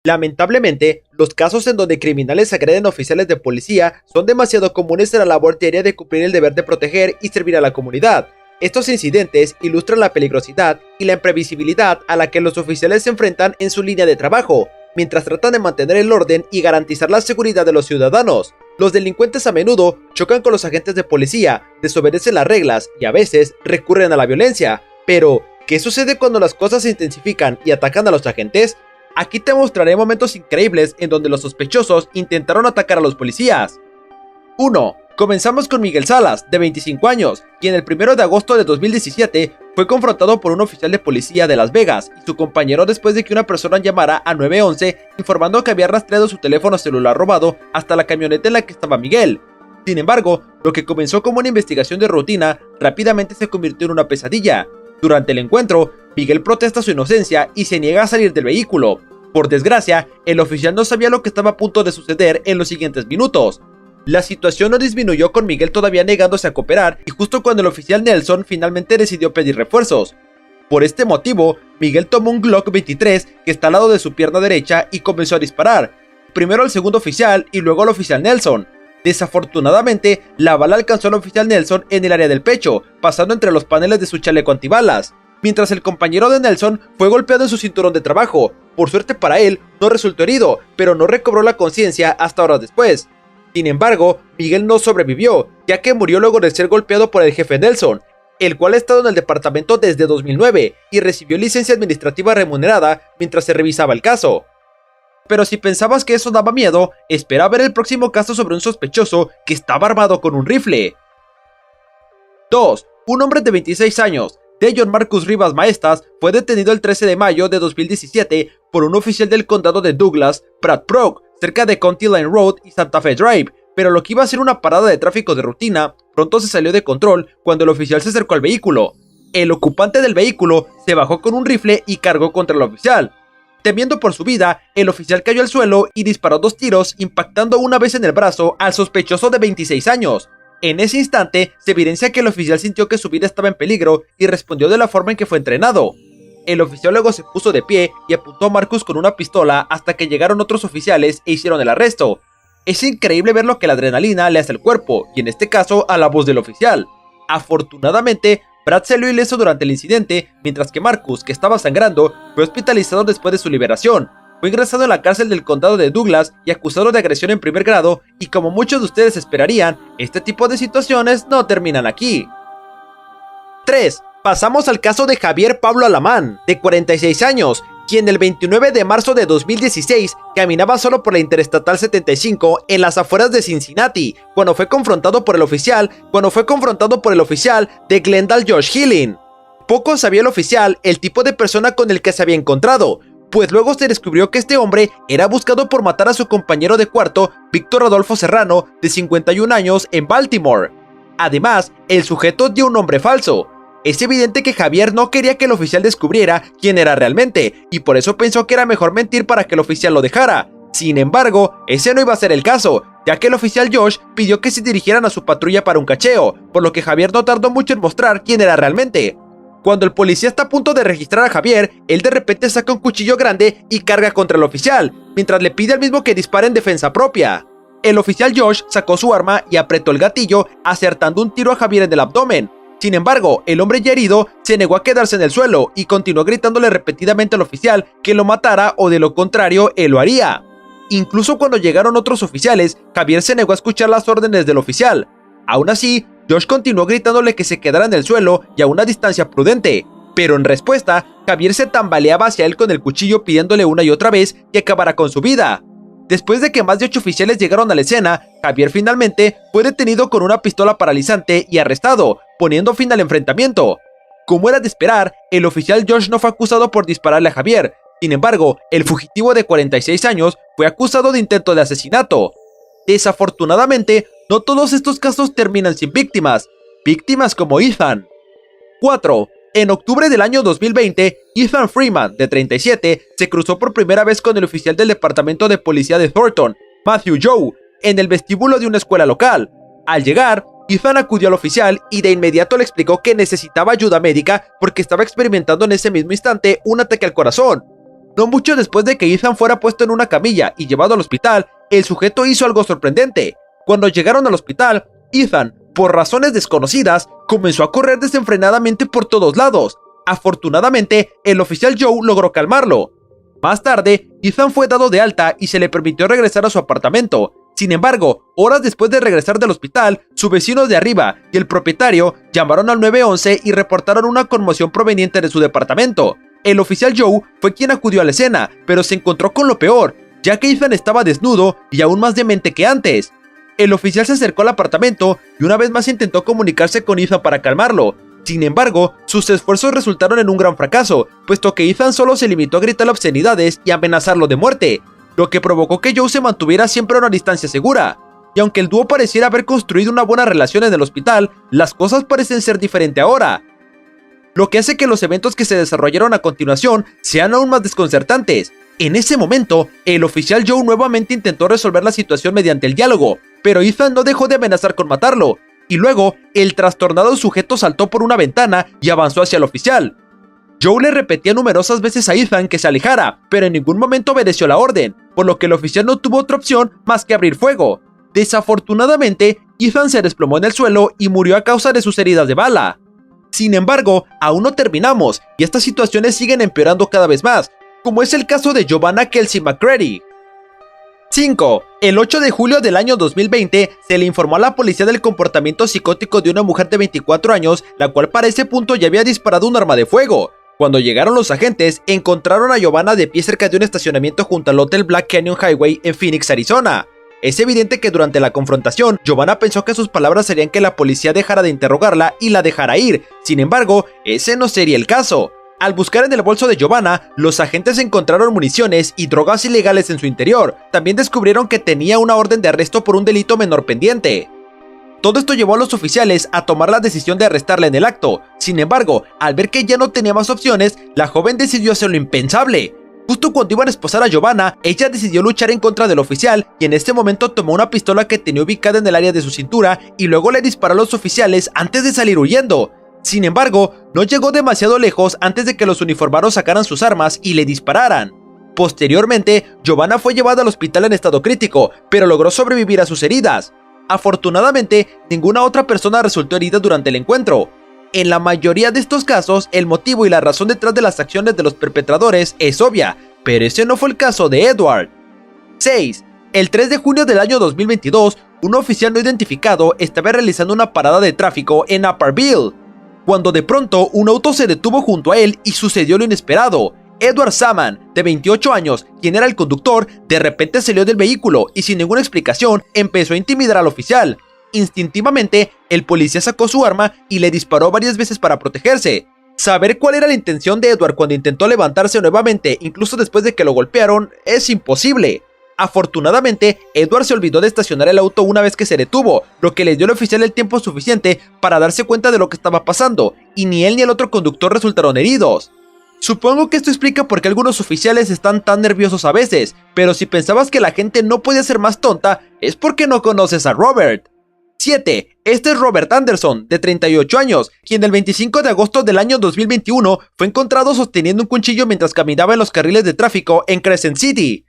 Lamentablemente, los casos en donde criminales agreden a oficiales de policía son demasiado comunes en la labor diaria de cumplir el deber de proteger y servir a la comunidad. Estos incidentes ilustran la peligrosidad y la imprevisibilidad a la que los oficiales se enfrentan en su línea de trabajo, mientras tratan de mantener el orden y garantizar la seguridad de los ciudadanos. Los delincuentes a menudo chocan con los agentes de policía, desobedecen las reglas y a veces recurren a la violencia. Pero, ¿qué sucede cuando las cosas se intensifican y atacan a los agentes? Aquí te mostraré momentos increíbles en donde los sospechosos intentaron atacar a los policías. 1. Comenzamos con Miguel Salas, de 25 años, quien el 1 de agosto de 2017 fue confrontado por un oficial de policía de Las Vegas y su compañero después de que una persona llamara a 911 informando que había rastreado su teléfono celular robado hasta la camioneta en la que estaba Miguel. Sin embargo, lo que comenzó como una investigación de rutina rápidamente se convirtió en una pesadilla. Durante el encuentro, Miguel protesta su inocencia y se niega a salir del vehículo. Por desgracia, el oficial no sabía lo que estaba a punto de suceder en los siguientes minutos. La situación no disminuyó con Miguel todavía negándose a cooperar y justo cuando el oficial Nelson finalmente decidió pedir refuerzos. Por este motivo, Miguel tomó un Glock 23 que está al lado de su pierna derecha y comenzó a disparar, primero al segundo oficial y luego al oficial Nelson. Desafortunadamente, la bala alcanzó al oficial Nelson en el área del pecho, pasando entre los paneles de su chaleco antibalas, mientras el compañero de Nelson fue golpeado en su cinturón de trabajo. Por suerte para él, no resultó herido, pero no recobró la conciencia hasta horas después. Sin embargo, Miguel no sobrevivió, ya que murió luego de ser golpeado por el jefe Nelson, el cual ha estado en el departamento desde 2009 y recibió licencia administrativa remunerada mientras se revisaba el caso. Pero si pensabas que eso daba miedo, espera ver el próximo caso sobre un sospechoso que estaba armado con un rifle. 2. Un hombre de 26 años, Dejon Marcus Rivas Maestas, fue detenido el 13 de mayo de 2017 por un oficial del condado de Douglas, Pratt Prog, cerca de County Line Road y Santa Fe Drive, pero lo que iba a ser una parada de tráfico de rutina, pronto se salió de control cuando el oficial se acercó al vehículo. El ocupante del vehículo se bajó con un rifle y cargó contra el oficial. Temiendo por su vida, el oficial cayó al suelo y disparó 2 tiros, impactando una vez en el brazo al sospechoso de 26 años. En ese instante, se evidencia que el oficial sintió que su vida estaba en peligro y respondió de la forma en que fue entrenado. El oficial luego se puso de pie y apuntó a Marcus con una pistola hasta que llegaron otros oficiales e hicieron el arresto. Es increíble ver lo que la adrenalina le hace al cuerpo, y en este caso a la voz del oficial. Afortunadamente, Brad salió ileso durante el incidente, mientras que Marcus, que estaba sangrando, fue hospitalizado después de su liberación. Fue ingresado en la cárcel del condado de Douglas y acusado de agresión en primer grado, y como muchos de ustedes esperarían, este tipo de situaciones no terminan aquí. 3. Pasamos al caso de Javier Pablo Alamán, de 46 años, quien el 29 de marzo de 2016 caminaba solo por la Interestatal 75 en las afueras de Cincinnati, cuando fue confrontado por el oficial de Glendale Josh Healing. Poco sabía el oficial el tipo de persona con el que se había encontrado, pues luego se descubrió que este hombre era buscado por matar a su compañero de cuarto, Víctor Rodolfo Serrano, de 51 años, en Baltimore. Además, el sujeto dio un nombre falso. Es evidente que Javier no quería que el oficial descubriera quién era realmente, y por eso pensó que era mejor mentir para que el oficial lo dejara. Sin embargo, ese no iba a ser el caso, ya que el oficial Josh pidió que se dirigieran a su patrulla para un cacheo, por lo que Javier no tardó mucho en mostrar quién era realmente. Cuando el policía está a punto de registrar a Javier, él de repente saca un cuchillo grande y carga contra el oficial, mientras le pide al mismo que dispare en defensa propia. El oficial Josh sacó su arma y apretó el gatillo, acertando un tiro a Javier en el abdomen. Sin embargo, el hombre ya herido se negó a quedarse en el suelo y continuó gritándole repetidamente al oficial que lo matara o de lo contrario él lo haría. Incluso cuando llegaron otros oficiales, Javier se negó a escuchar las órdenes del oficial. Aún así, Josh continuó gritándole que se quedara en el suelo y a una distancia prudente, pero en respuesta, Javier se tambaleaba hacia él con el cuchillo pidiéndole una y otra vez que acabara con su vida. Después de que más de 8 oficiales llegaron a la escena, Javier finalmente fue detenido con una pistola paralizante y arrestado, poniendo fin al enfrentamiento. Como era de esperar, el oficial Josh no fue acusado por dispararle a Javier. Sin embargo, el fugitivo de 46 años fue acusado de intento de asesinato. Desafortunadamente, no todos estos casos terminan sin víctimas como Ethan. 4. En octubre del año 2020, Ethan Freeman, de 37, se cruzó por primera vez con el oficial del departamento de policía de Thornton, Matthew Joe, en el vestíbulo de una escuela local. Al llegar, Ethan acudió al oficial y de inmediato le explicó que necesitaba ayuda médica porque estaba experimentando en ese mismo instante un ataque al corazón. No mucho después de que Ethan fuera puesto en una camilla y llevado al hospital, el sujeto hizo algo sorprendente. Cuando llegaron al hospital, Ethan, por razones desconocidas, comenzó a correr desenfrenadamente por todos lados. Afortunadamente, el oficial Joe logró calmarlo. Más tarde, Ethan fue dado de alta y se le permitió regresar a su apartamento. Sin embargo, horas después de regresar del hospital, su vecino de arriba y el propietario llamaron al 911 y reportaron una conmoción proveniente de su departamento. El oficial Joe fue quien acudió a la escena, pero se encontró con lo peor, ya que Ethan estaba desnudo y aún más demente que antes. El oficial se acercó al apartamento y una vez más intentó comunicarse con Ethan para calmarlo. Sin embargo, sus esfuerzos resultaron en un gran fracaso, puesto que Ethan solo se limitó a gritar obscenidades y amenazarlo de muerte, lo que provocó que Joe se mantuviera siempre a una distancia segura. Y aunque el dúo pareciera haber construido una buena relación en el hospital, las cosas parecen ser diferentes ahora, lo que hace que los eventos que se desarrollaron a continuación sean aún más desconcertantes. En ese momento, el oficial Joe nuevamente intentó resolver la situación mediante el diálogo, pero Ethan no dejó de amenazar con matarlo, y luego el trastornado sujeto saltó por una ventana y avanzó hacia el oficial. Joe le repetía numerosas veces a Ethan que se alejara, pero en ningún momento obedeció la orden, por lo que el oficial no tuvo otra opción más que abrir fuego. Desafortunadamente, Ethan se desplomó en el suelo y murió a causa de sus heridas de bala. Sin embargo, aún no terminamos, y estas situaciones siguen empeorando cada vez más, como es el caso de Giovanna Kelsey McCready. 5. El 8 de julio del año 2020 se le informó a la policía del comportamiento psicótico de una mujer de 24 años, la cual para ese punto ya había disparado un arma de fuego. Cuando llegaron los agentes, encontraron a Giovanna de pie cerca de un estacionamiento junto al hotel Black Canyon Highway en Phoenix, Arizona. Es evidente que durante la confrontación, Giovanna pensó que sus palabras harían que la policía dejara de interrogarla y la dejara ir. Sin embargo, ese no sería el caso. Al buscar en el bolso de Giovanna, los agentes encontraron municiones y drogas ilegales en su interior. También descubrieron que tenía una orden de arresto por un delito menor pendiente. Todo esto llevó a los oficiales a tomar la decisión de arrestarla en el acto. Sin embargo, al ver que ya no tenía más opciones, la joven decidió hacer lo impensable. Justo cuando iban a esposar a Giovanna, ella decidió luchar en contra del oficial y en este momento tomó una pistola que tenía ubicada en el área de su cintura y luego le disparó a los oficiales antes de salir huyendo. Sin embargo, no llegó demasiado lejos antes de que los uniformados sacaran sus armas y le dispararan. Posteriormente, Giovanna fue llevada al hospital en estado crítico, pero logró sobrevivir a sus heridas. Afortunadamente, ninguna otra persona resultó herida durante el encuentro. En la mayoría de estos casos, el motivo y la razón detrás de las acciones de los perpetradores es obvia, pero ese no fue el caso de Edward. 6. El 3 de junio del año 2022, un oficial no identificado estaba realizando una parada de tráfico en Upperville, cuando de pronto un auto se detuvo junto a él y sucedió lo inesperado. Edward Saman, de 28 años, quien era el conductor, de repente salió del vehículo y sin ninguna explicación empezó a intimidar al oficial. Instintivamente, el policía sacó su arma y le disparó varias veces para protegerse. Saber cuál era la intención de Edward cuando intentó levantarse nuevamente, incluso después de que lo golpearon, es imposible. Afortunadamente, Edward se olvidó de estacionar el auto una vez que se detuvo, lo que le dio al oficial el tiempo suficiente para darse cuenta de lo que estaba pasando, y ni él ni el otro conductor resultaron heridos. Supongo que esto explica por qué algunos oficiales están tan nerviosos a veces, pero si pensabas que la gente no podía ser más tonta, es porque no conoces a Robert. 7. Este es Robert Anderson, de 38 años, quien el 25 de agosto del año 2021 fue encontrado sosteniendo un cuchillo mientras caminaba en los carriles de tráfico en Crescent City.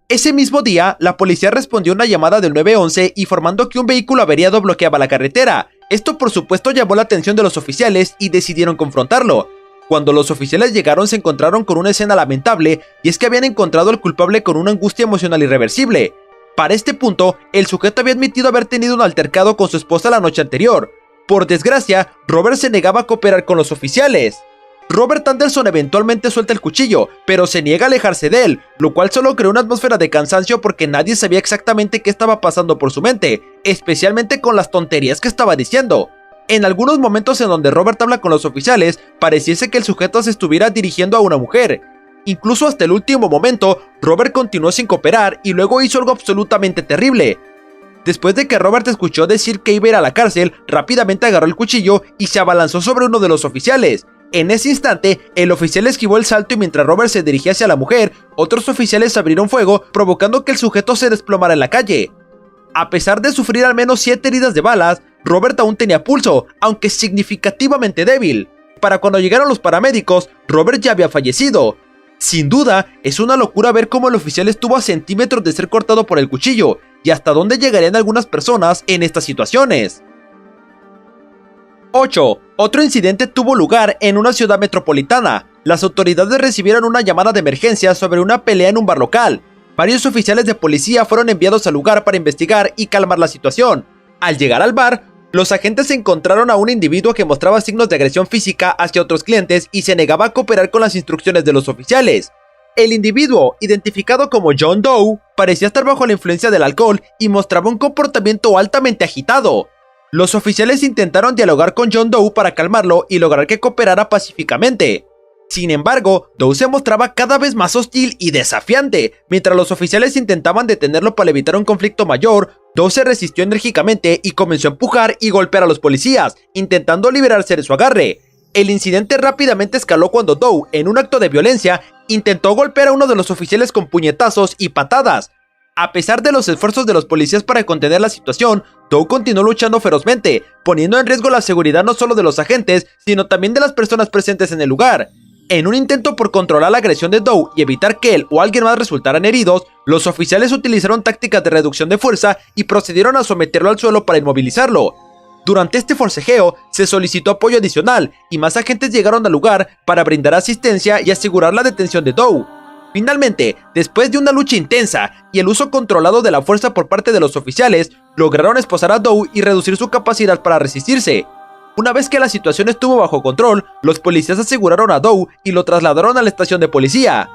Ese mismo día, la policía respondió a una llamada del 911 informando que un vehículo averiado bloqueaba la carretera. Esto por supuesto llamó la atención de los oficiales y decidieron confrontarlo. Cuando los oficiales llegaron se encontraron con una escena lamentable, y es que habían encontrado al culpable con una angustia emocional irreversible. Para este punto, el sujeto había admitido haber tenido un altercado con su esposa la noche anterior. Por desgracia, Robert se negaba a cooperar con los oficiales. Robert Anderson eventualmente suelta el cuchillo, pero se niega a alejarse de él, lo cual solo creó una atmósfera de cansancio porque nadie sabía exactamente qué estaba pasando por su mente, especialmente con las tonterías que estaba diciendo. En algunos momentos en donde Robert habla con los oficiales, pareciese que el sujeto se estuviera dirigiendo a una mujer. Incluso hasta el último momento, Robert continuó sin cooperar y luego hizo algo absolutamente terrible. Después de que Robert escuchó decir que iba a ir a la cárcel, rápidamente agarró el cuchillo y se abalanzó sobre uno de los oficiales. En ese instante, el oficial esquivó el salto y mientras Robert se dirigía hacia la mujer, otros oficiales abrieron fuego, provocando que el sujeto se desplomara en la calle. A pesar de sufrir al menos 7 heridas de balas, Robert aún tenía pulso, aunque significativamente débil. Para cuando llegaron los paramédicos, Robert ya había fallecido. Sin duda, es una locura ver cómo el oficial estuvo a centímetros de ser cortado por el cuchillo, y hasta dónde llegarían algunas personas en estas situaciones. 8. Otro incidente tuvo lugar en una ciudad metropolitana. Las autoridades recibieron una llamada de emergencia sobre una pelea en un bar local. Varios oficiales de policía fueron enviados al lugar para investigar y calmar la situación. Al llegar al bar, los agentes encontraron a un individuo que mostraba signos de agresión física hacia otros clientes y se negaba a cooperar con las instrucciones de los oficiales. El individuo, identificado como John Doe, parecía estar bajo la influencia del alcohol y mostraba un comportamiento altamente agitado. Los oficiales intentaron dialogar con John Doe para calmarlo y lograr que cooperara pacíficamente. Sin embargo, Doe se mostraba cada vez más hostil y desafiante. Mientras los oficiales intentaban detenerlo para evitar un conflicto mayor, Doe se resistió enérgicamente y comenzó a empujar y golpear a los policías, intentando liberarse de su agarre. El incidente rápidamente escaló cuando Doe, en un acto de violencia, intentó golpear a uno de los oficiales con puñetazos y patadas. A pesar de los esfuerzos de los policías para contener la situación, Doe continuó luchando ferozmente, poniendo en riesgo la seguridad no solo de los agentes, sino también de las personas presentes en el lugar. En un intento por controlar la agresión de Doe y evitar que él o alguien más resultaran heridos, los oficiales utilizaron tácticas de reducción de fuerza y procedieron a someterlo al suelo para inmovilizarlo. Durante este forcejeo, se solicitó apoyo adicional y más agentes llegaron al lugar para brindar asistencia y asegurar la detención de Doe. Finalmente, después de una lucha intensa y el uso controlado de la fuerza por parte de los oficiales, lograron esposar a Doe y reducir su capacidad para resistirse. Una vez que la situación estuvo bajo control, los policías aseguraron a Doe y lo trasladaron a la estación de policía.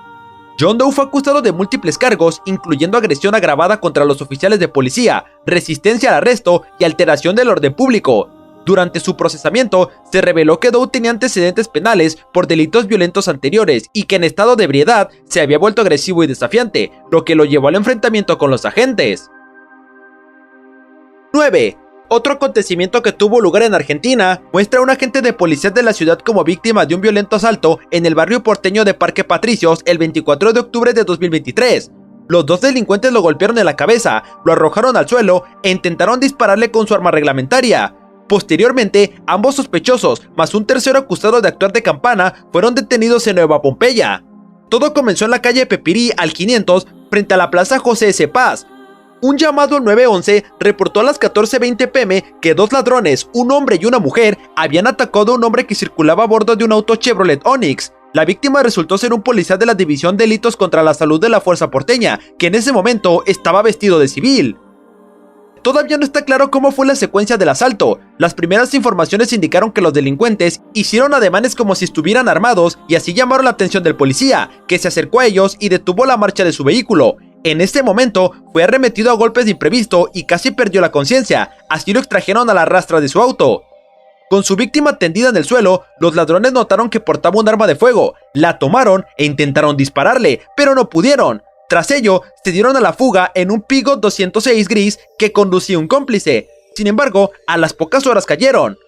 John Doe fue acusado de múltiples cargos, incluyendo agresión agravada contra los oficiales de policía, resistencia al arresto y alteración del orden público. Durante su procesamiento, se reveló que Doe tenía antecedentes penales por delitos violentos anteriores y que en estado de ebriedad se había vuelto agresivo y desafiante, lo que lo llevó al enfrentamiento con los agentes. 9. Otro acontecimiento que tuvo lugar en Argentina muestra a un agente de policía de la ciudad como víctima de un violento asalto en el barrio porteño de Parque Patricios el 24 de octubre de 2023. Los dos delincuentes lo golpearon en la cabeza, lo arrojaron al suelo e intentaron dispararle con su arma reglamentaria. Posteriormente, ambos sospechosos, más un tercero acusado de actuar de campana, fueron detenidos en Nueva Pompeya. Todo comenzó en la calle Pepirí al 500, frente a la plaza José S. Paz. Un llamado al 911 reportó a las 14:20 p.m. que dos ladrones, un hombre y una mujer, habían atacado a un hombre que circulaba a bordo de un auto Chevrolet Onix. La víctima resultó ser un policía de la División de Delitos contra la Salud de la Fuerza Porteña, que en ese momento estaba vestido de civil. Todavía no está claro cómo fue la secuencia del asalto. Las primeras informaciones indicaron que los delincuentes hicieron ademanes como si estuvieran armados y así llamaron la atención del policía, que se acercó a ellos y detuvo la marcha de su vehículo. En este momento fue arremetido a golpes de imprevisto y casi perdió la conciencia, así lo extrajeron a la rastra de su auto. Con su víctima tendida en el suelo, los ladrones notaron que portaba un arma de fuego, la tomaron e intentaron dispararle, pero no pudieron. Tras ello, se dieron a la fuga en un Peugeot 206 gris que conducía un cómplice. Sin embargo, a las pocas horas cayeron.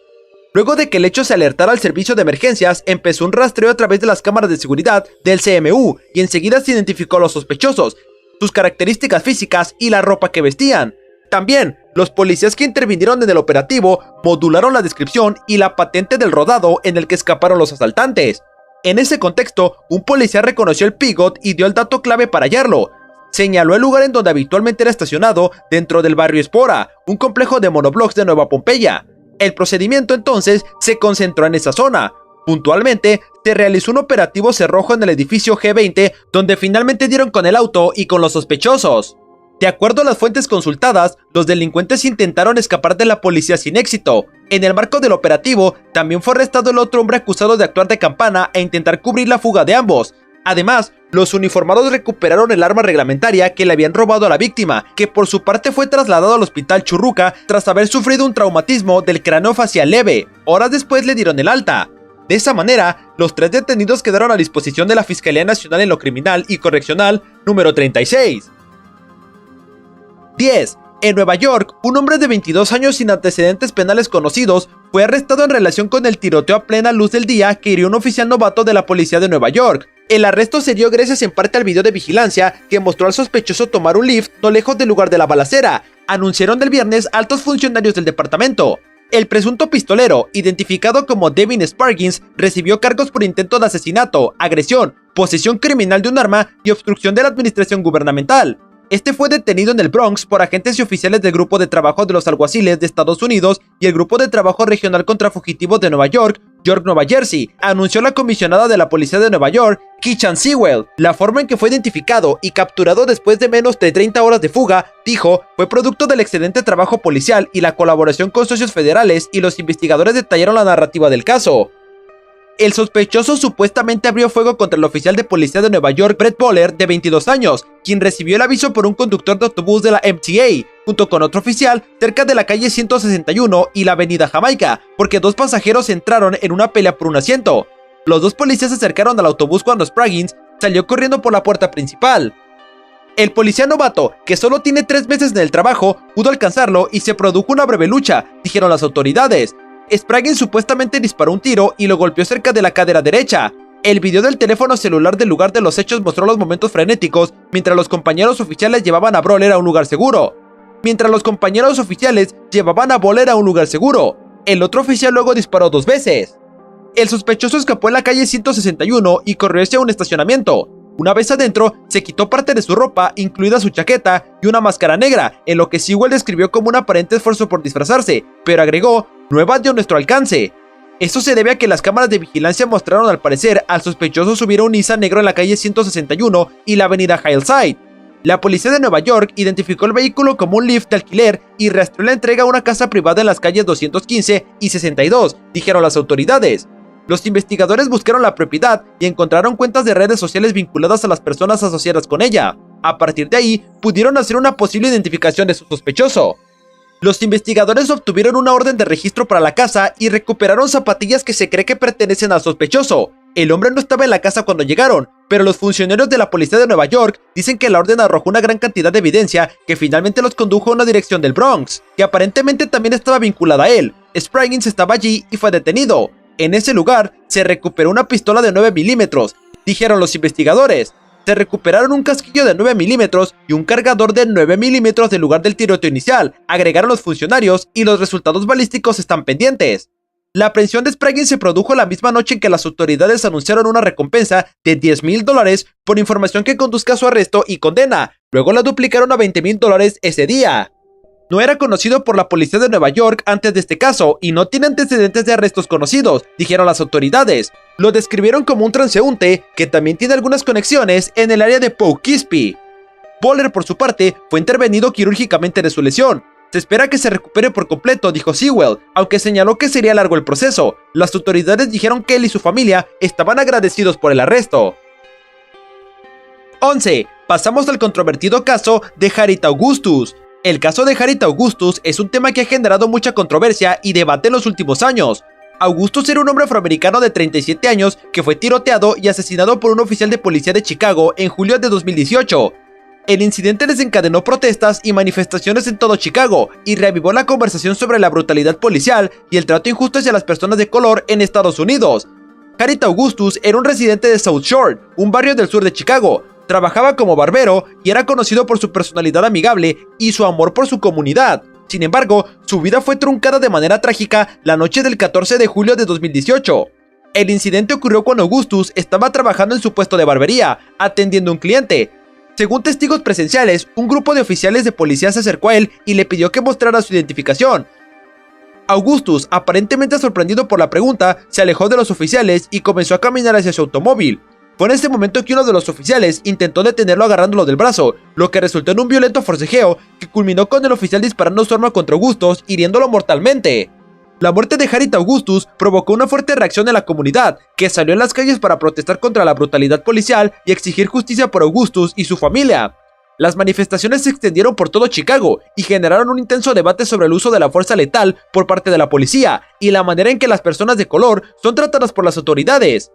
Luego de que el hecho se alertara al servicio de emergencias, empezó un rastreo a través de las cámaras de seguridad del CMU y enseguida se identificó a los sospechosos, sus características físicas y la ropa que vestían. También, los policías que intervinieron en el operativo modularon la descripción y la patente del rodado en el que escaparon los asaltantes. En ese contexto, un policía reconoció el Peugeot y dio el dato clave para hallarlo. Señaló el lugar en donde habitualmente era estacionado dentro del barrio Espora, un complejo de monoblocks de Nueva Pompeya. El procedimiento entonces se concentró en esa zona. Puntualmente, se realizó un operativo cerrojo en el edificio G20, donde finalmente dieron con el auto y con los sospechosos. De acuerdo a las fuentes consultadas, los delincuentes intentaron escapar de la policía sin éxito. En el marco del operativo, también fue arrestado el otro hombre acusado de actuar de campana e intentar cubrir la fuga de ambos. Además, los uniformados recuperaron el arma reglamentaria que le habían robado a la víctima, que por su parte fue trasladado al hospital Churruca tras haber sufrido un traumatismo del cráneo facial leve. Horas después le dieron el alta. De esa manera, los tres detenidos quedaron a disposición de la Fiscalía Nacional en lo Criminal y Correccional número 36. 10. En Nueva York, un hombre de 22 años sin antecedentes penales conocidos fue arrestado en relación con el tiroteo a plena luz del día que hirió a un oficial novato de la policía de Nueva York. El arresto se dio gracias en parte al video de vigilancia que mostró al sospechoso tomar un Lyft no lejos del lugar de la balacera, anunciaron el viernes altos funcionarios del departamento. El presunto pistolero, identificado como Devin Sparkins, recibió cargos por intento de asesinato, agresión, posesión criminal de un arma y obstrucción de la administración gubernamental. Este fue detenido en el Bronx por agentes y oficiales del Grupo de Trabajo de los Alguaciles de Estados Unidos y el Grupo de Trabajo Regional contra Fugitivos de Nueva York, Nueva Jersey, anunció la comisionada de la Policía de Nueva York, Keechant Sewell. La forma en que fue identificado y capturado después de menos de 30 horas de fuga, dijo, fue producto del excelente trabajo policial y la colaboración con socios federales, y los investigadores detallaron la narrativa del caso. El sospechoso supuestamente abrió fuego contra el oficial de policía de Nueva York, Brett Boller, de 22 años, quien recibió el aviso por un conductor de autobús de la MTA, junto con otro oficial, cerca de la calle 161 y la avenida Jamaica, porque dos pasajeros entraron en una pelea por un asiento. Los dos policías se acercaron al autobús cuando Spraggins salió corriendo por la puerta principal. El policía novato, que solo tiene 3 meses en el trabajo, pudo alcanzarlo y se produjo una breve lucha, dijeron las autoridades. Spraggins supuestamente disparó un tiro y lo golpeó cerca de la cadera derecha. El video del teléfono celular del lugar de los hechos mostró los momentos frenéticos mientras los compañeros oficiales llevaban a Boller a un lugar seguro. El otro oficial luego disparó 2 veces. El sospechoso escapó en la calle 161 y corrió hacia un estacionamiento. Una vez adentro, se quitó parte de su ropa, incluida su chaqueta y una máscara negra, en lo que Sewell describió como un aparente esfuerzo por disfrazarse, pero agregó, "no evadió nuestro alcance". Esto se debe a que las cámaras de vigilancia mostraron al parecer al sospechoso subir a un Nissan negro en la calle 161 y la avenida Hillside. La policía de Nueva York identificó el vehículo como un Lyft de alquiler y rastreó la entrega a una casa privada en las calles 215 y 62, dijeron las autoridades. Los investigadores buscaron la propiedad y encontraron cuentas de redes sociales vinculadas a las personas asociadas con ella. A partir de ahí, pudieron hacer una posible identificación de su sospechoso. Los investigadores obtuvieron una orden de registro para la casa y recuperaron zapatillas que se cree que pertenecen al sospechoso. El hombre no estaba en la casa cuando llegaron, pero los funcionarios de la policía de Nueva York dicen que la orden arrojó una gran cantidad de evidencia que finalmente los condujo a una dirección del Bronx, que aparentemente también estaba vinculada a él. Spraggins estaba allí y fue detenido. En ese lugar se recuperó una pistola de 9 milímetros, dijeron los investigadores. Se recuperaron un casquillo de 9 milímetros y un cargador de 9 milímetros del lugar del tiroteo inicial, agregaron los funcionarios, y los resultados balísticos están pendientes. La aprehensión de Spraggins se produjo la misma noche en que las autoridades anunciaron una recompensa de $10,000 por información que conduzca a su arresto y condena. Luego la duplicaron a $20,000 ese día. No era conocido por la policía de Nueva York antes de este caso y no tiene antecedentes de arrestos conocidos, dijeron las autoridades. Lo describieron como un transeúnte que también tiene algunas conexiones en el área de Poughkeepsie. Boller, por su parte, fue intervenido quirúrgicamente de su lesión. Se espera que se recupere por completo, dijo Sewell, aunque señaló que sería largo el proceso. Las autoridades dijeron que él y su familia estaban agradecidos por el arresto. 11. Pasamos al controvertido caso de Harriet Augustus. El caso de Harriet Augustus es un tema que ha generado mucha controversia y debate en los últimos años. Augustus era un hombre afroamericano de 37 años que fue tiroteado y asesinado por un oficial de policía de Chicago en julio de 2018. El incidente desencadenó protestas y manifestaciones en todo Chicago y reavivó la conversación sobre la brutalidad policial y el trato injusto hacia las personas de color en Estados Unidos. Harriet Augustus era un residente de South Shore, un barrio del sur de Chicago. Trabajaba como barbero y era conocido por su personalidad amigable y su amor por su comunidad. Sin embargo, su vida fue truncada de manera trágica la noche del 14 de julio de 2018. El incidente ocurrió cuando Augustus estaba trabajando en su puesto de barbería, atendiendo a un cliente. Según testigos presenciales, un grupo de oficiales de policía se acercó a él y le pidió que mostrara su identificación. Augustus, aparentemente sorprendido por la pregunta, se alejó de los oficiales y comenzó a caminar hacia su automóvil. Fue en este momento que uno de los oficiales intentó detenerlo agarrándolo del brazo, lo que resultó en un violento forcejeo que culminó con el oficial disparando su arma contra Augustus, hiriéndolo mortalmente. La muerte de Harriet Augustus provocó una fuerte reacción en la comunidad, que salió en las calles para protestar contra la brutalidad policial y exigir justicia por Augustus y su familia. Las manifestaciones se extendieron por todo Chicago y generaron un intenso debate sobre el uso de la fuerza letal por parte de la policía y la manera en que las personas de color son tratadas por las autoridades.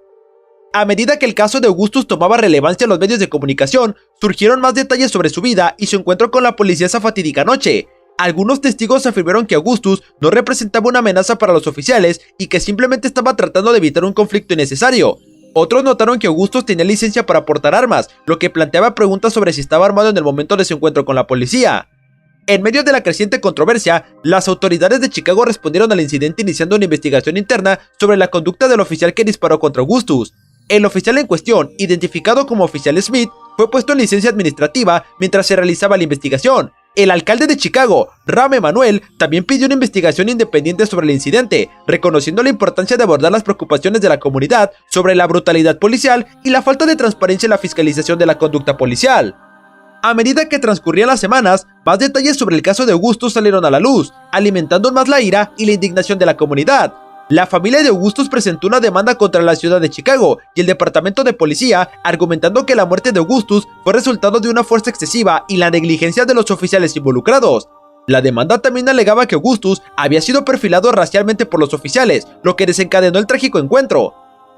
A medida que el caso de Augustus tomaba relevancia en los medios de comunicación, surgieron más detalles sobre su vida y su encuentro con la policía esa fatídica noche. Algunos testigos afirmaron que Augustus no representaba una amenaza para los oficiales y que simplemente estaba tratando de evitar un conflicto innecesario. Otros notaron que Augustus tenía licencia para portar armas, lo que planteaba preguntas sobre si estaba armado en el momento de su encuentro con la policía. En medio de la creciente controversia, las autoridades de Chicago respondieron al incidente iniciando una investigación interna sobre la conducta del oficial que disparó contra Augustus. El oficial en cuestión, identificado como oficial Smith, fue puesto en licencia administrativa mientras se realizaba la investigación. El alcalde de Chicago, Rahm Emanuel, también pidió una investigación independiente sobre el incidente, reconociendo la importancia de abordar las preocupaciones de la comunidad sobre la brutalidad policial y la falta de transparencia en la fiscalización de la conducta policial. A medida que transcurrían las semanas, más detalles sobre el caso de Augustus salieron a la luz, alimentando más la ira y la indignación de la comunidad. La familia de Augustus presentó una demanda contra la ciudad de Chicago y el departamento de policía, argumentando que la muerte de Augustus fue resultado de una fuerza excesiva y la negligencia de los oficiales involucrados. La demanda también alegaba que Augustus había sido perfilado racialmente por los oficiales, lo que desencadenó el trágico encuentro.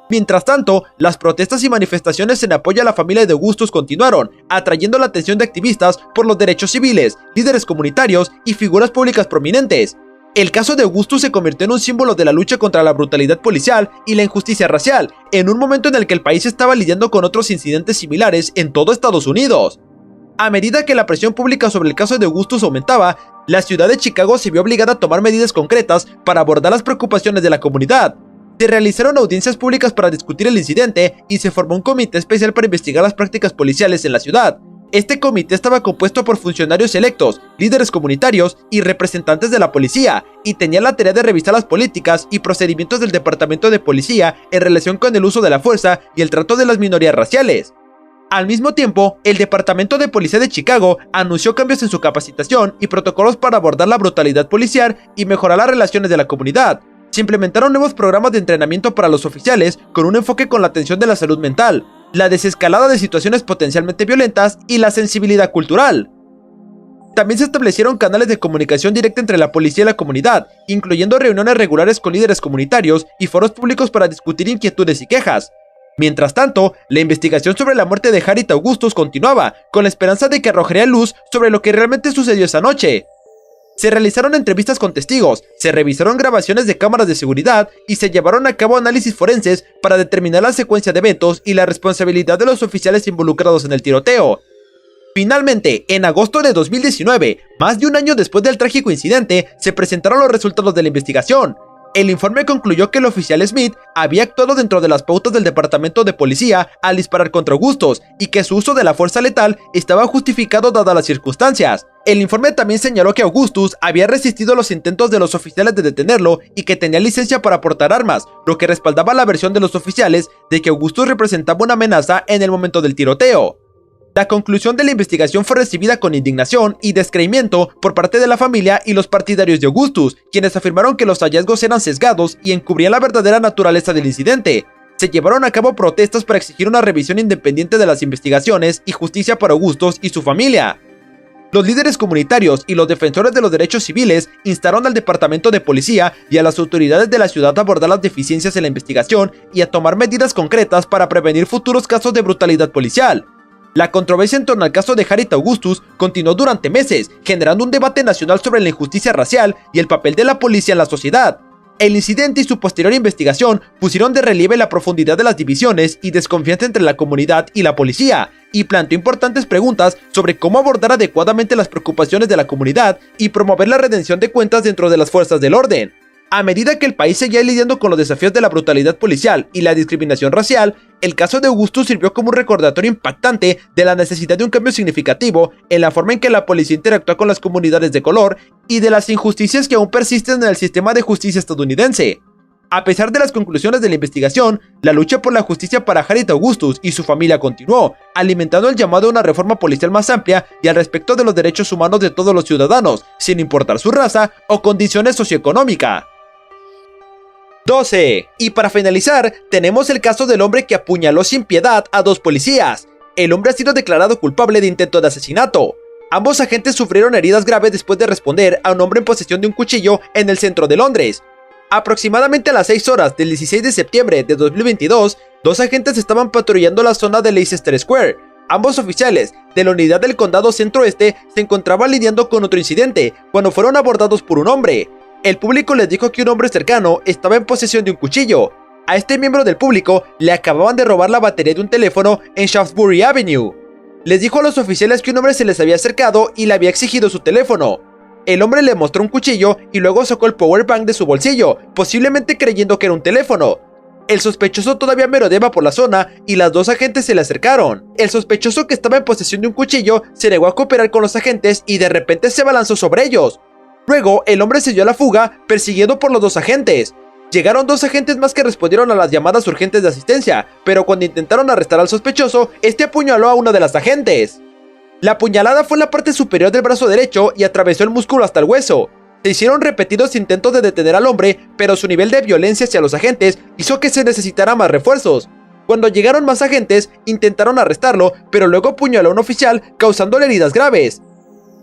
Mientras tanto, las protestas y manifestaciones en apoyo a la familia de Augustus continuaron, atrayendo la atención de activistas por los derechos civiles, líderes comunitarios y figuras públicas prominentes. El caso de Augustus se convirtió en un símbolo de la lucha contra la brutalidad policial y la injusticia racial, en un momento en el que el país estaba lidiando con otros incidentes similares en todo Estados Unidos. A medida que la presión pública sobre el caso de Augustus aumentaba, la ciudad de Chicago se vio obligada a tomar medidas concretas para abordar las preocupaciones de la comunidad. Se realizaron audiencias públicas para discutir el incidente y se formó un comité especial para investigar las prácticas policiales en la ciudad. Este comité estaba compuesto por funcionarios electos, líderes comunitarios y representantes de la policía, y tenía la tarea de revisar las políticas y procedimientos del departamento de policía en relación con el uso de la fuerza y el trato de las minorías raciales. Al mismo tiempo, el Departamento de Policía de Chicago anunció cambios en su capacitación y protocolos para abordar la brutalidad policial y mejorar las relaciones de la comunidad. Se implementaron nuevos programas de entrenamiento para los oficiales con un enfoque con la atención de la salud mental, la desescalada de situaciones potencialmente violentas y la sensibilidad cultural. También se establecieron canales de comunicación directa entre la policía y la comunidad, incluyendo reuniones regulares con líderes comunitarios y foros públicos para discutir inquietudes y quejas. Mientras tanto, la investigación sobre la muerte de Harriet Augustus continuaba, con la esperanza de que arrojaría luz sobre lo que realmente sucedió esa noche. Se realizaron entrevistas con testigos, se revisaron grabaciones de cámaras de seguridad y se llevaron a cabo análisis forenses para determinar la secuencia de eventos y la responsabilidad de los oficiales involucrados en el tiroteo. Finalmente, en agosto de 2019, más de un año después del trágico incidente, se presentaron los resultados de la investigación. El informe concluyó que el oficial Smith había actuado dentro de las pautas del departamento de policía al disparar contra Augustus y que su uso de la fuerza letal estaba justificado dadas las circunstancias. El informe también señaló que Augustus había resistido los intentos de los oficiales de detenerlo y que tenía licencia para portar armas, lo que respaldaba la versión de los oficiales de que Augustus representaba una amenaza en el momento del tiroteo. La conclusión de la investigación fue recibida con indignación y descreimiento por parte de la familia y los partidarios de Augustus, quienes afirmaron que los hallazgos eran sesgados y encubrían la verdadera naturaleza del incidente. Se llevaron a cabo protestas para exigir una revisión independiente de las investigaciones y justicia para Augustus y su familia. Los líderes comunitarios y los defensores de los derechos civiles instaron al departamento de policía y a las autoridades de la ciudad a abordar las deficiencias en la investigación y a tomar medidas concretas para prevenir futuros casos de brutalidad policial. La controversia en torno al caso de Harriet Augustus continuó durante meses, generando un debate nacional sobre la injusticia racial y el papel de la policía en la sociedad. El incidente y su posterior investigación pusieron de relieve la profundidad de las divisiones y desconfianza entre la comunidad y la policía, y planteó importantes preguntas sobre cómo abordar adecuadamente las preocupaciones de la comunidad y promover la redención de cuentas dentro de las fuerzas del orden. A medida que el país seguía lidiando con los desafíos de la brutalidad policial y la discriminación racial, el caso de Augustus sirvió como un recordatorio impactante de la necesidad de un cambio significativo en la forma en que la policía interactúa con las comunidades de color y de las injusticias que aún persisten en el sistema de justicia estadounidense. A pesar de las conclusiones de la investigación, la lucha por la justicia para Harriet Augustus y su familia continuó, alimentando el llamado a una reforma policial más amplia y al respecto de los derechos humanos de todos los ciudadanos, sin importar su raza o condiciones socioeconómicas. 12. Y para finalizar, tenemos el caso del hombre que apuñaló sin piedad a 2 policías. El hombre ha sido declarado culpable de intento de asesinato. Ambos agentes sufrieron heridas graves después de responder a un hombre en posesión de un cuchillo en el centro de Londres. Aproximadamente a las 6 horas del 16 de septiembre de 2022, 2 agentes estaban patrullando la zona de Leicester Square. Ambos oficiales de la unidad del condado centro-oeste se encontraban lidiando con otro incidente cuando fueron abordados por un hombre. El público les dijo que un hombre cercano estaba en posesión de un cuchillo. A este miembro del público le acababan de robar la batería de un teléfono en Shaftesbury Avenue. Les dijo a los oficiales que un hombre se les había acercado y le había exigido su teléfono. El hombre le mostró un cuchillo y luego sacó el power bank de su bolsillo, posiblemente creyendo que era un teléfono. El sospechoso todavía merodeaba por la zona y las dos agentes se le acercaron. El sospechoso, que estaba en posesión de un cuchillo, se negó a cooperar con los agentes y de repente se abalanzó sobre ellos. Luego, el hombre se dio a la fuga, persiguiendo por los dos agentes. Llegaron dos agentes más que respondieron a las llamadas urgentes de asistencia, pero cuando intentaron arrestar al sospechoso, este apuñaló a una de las agentes. La apuñalada fue en la parte superior del brazo derecho y atravesó el músculo hasta el hueso. Se hicieron repetidos intentos de detener al hombre, pero su nivel de violencia hacia los agentes hizo que se necesitara más refuerzos. Cuando llegaron más agentes, intentaron arrestarlo, pero luego apuñaló a un oficial, causándole heridas graves.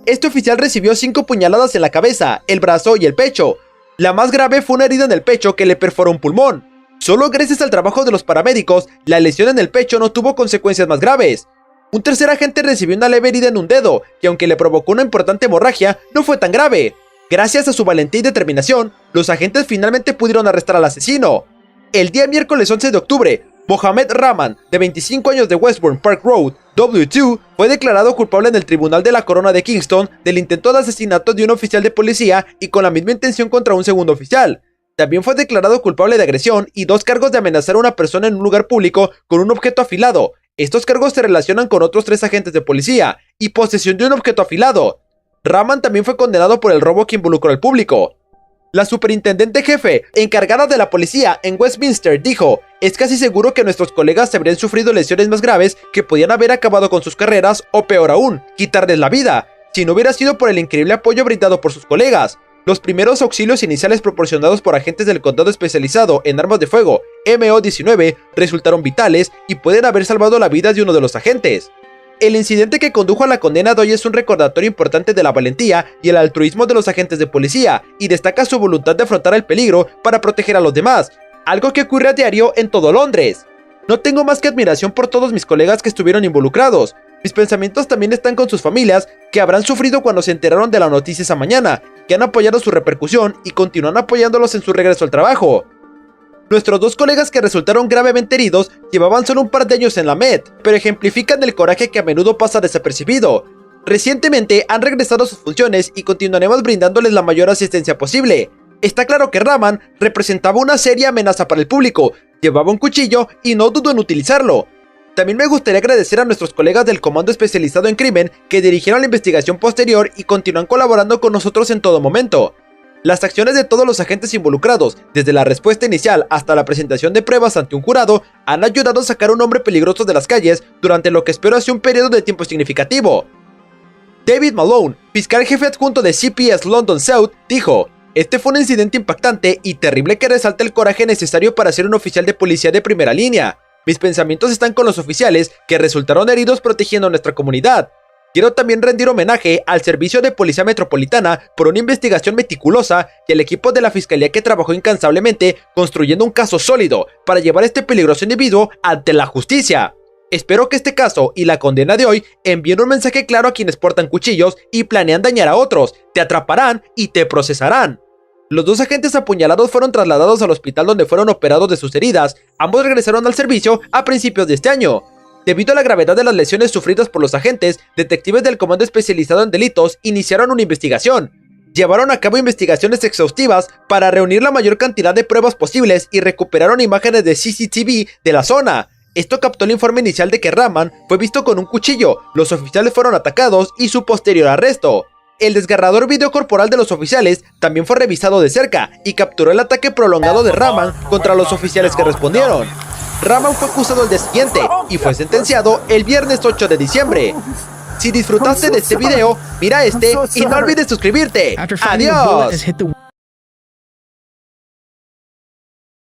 Este oficial recibió 5 puñaladas en la cabeza, el brazo y el pecho. La más grave fue una herida en el pecho que le perforó un pulmón. Solo gracias al trabajo de los paramédicos, la lesión en el pecho no tuvo consecuencias más graves. Un tercer agente recibió una leve herida en un dedo, que aunque le provocó una importante hemorragia, no fue tan grave. Gracias a su valentía y determinación, los agentes finalmente pudieron arrestar al asesino. El día miércoles 11 de octubre, Mohamed Rahman, de 25 años, de Westbourne Park Road, W2, fue declarado culpable en el Tribunal de la Corona de Kingston del intento de asesinato de un oficial de policía y con la misma intención contra un segundo oficial. También fue declarado culpable de agresión y 2 cargos de amenazar a una persona en un lugar público con un objeto afilado. Estos cargos se relacionan con otros 3 agentes de policía y posesión de un objeto afilado. Rahman también fue condenado por el robo que involucró al público. La superintendente jefe encargada de la policía en Westminster dijo: "Es casi seguro que nuestros colegas habrían sufrido lesiones más graves que podían haber acabado con sus carreras o, peor aún, quitarles la vida, si no hubiera sido por el increíble apoyo brindado por sus colegas. Los primeros auxilios iniciales proporcionados por agentes del condado especializado en armas de fuego, MO-19, resultaron vitales y pueden haber salvado la vida de uno de los agentes". El incidente que condujo a la condena de hoy es un recordatorio importante de la valentía y el altruismo de los agentes de policía, y destaca su voluntad de afrontar el peligro para proteger a los demás, algo que ocurre a diario en todo Londres. No tengo más que admiración por todos mis colegas que estuvieron involucrados. Mis pensamientos también están con sus familias, que habrán sufrido cuando se enteraron de la noticia esa mañana, que han apoyado su repercusión y continúan apoyándolos en su regreso al trabajo. Nuestros 2 colegas que resultaron gravemente heridos llevaban solo un par de años en la Met, pero ejemplifican el coraje que a menudo pasa desapercibido. Recientemente han regresado a sus funciones y continuaremos brindándoles la mayor asistencia posible. Está claro que Rahman representaba una seria amenaza para el público, llevaba un cuchillo y no dudó en utilizarlo. También me gustaría agradecer a nuestros colegas del Comando Especializado en Crimen que dirigieron la investigación posterior y continúan colaborando con nosotros en todo momento. Las acciones de todos los agentes involucrados, desde la respuesta inicial hasta la presentación de pruebas ante un jurado, han ayudado a sacar a un hombre peligroso de las calles durante lo que espero sea un periodo de tiempo significativo. David Malone, fiscal jefe adjunto de CPS London South, dijo: "Este fue un incidente impactante y terrible que resalta el coraje necesario para ser un oficial de policía de primera línea. Mis pensamientos están con los oficiales que resultaron heridos protegiendo a nuestra comunidad. Quiero también rendir homenaje al Servicio de Policía Metropolitana por una investigación meticulosa y al equipo de la Fiscalía que trabajó incansablemente construyendo un caso sólido para llevar a este peligroso individuo ante la justicia. Espero que este caso y la condena de hoy envíen un mensaje claro a quienes portan cuchillos y planean dañar a otros. Te atraparán y te procesarán". Los 2 agentes apuñalados fueron trasladados al hospital donde fueron operados de sus heridas. Ambos regresaron al servicio a principios de este año. Debido a la gravedad de las lesiones sufridas por los agentes, detectives del Comando Especializado en Delitos iniciaron una investigación. Llevaron a cabo investigaciones exhaustivas para reunir la mayor cantidad de pruebas posibles y recuperaron imágenes de CCTV de la zona. Esto captó el informe inicial de que Rahman fue visto con un cuchillo, los oficiales fueron atacados y su posterior arresto. El desgarrador video corporal de los oficiales también fue revisado de cerca y capturó el ataque prolongado de Rahman contra los oficiales que respondieron. Rahman fue acusado el día siguiente y fue sentenciado el viernes 8 de diciembre. Si disfrutaste de este video, mira este y no olvides suscribirte. ¡Adiós!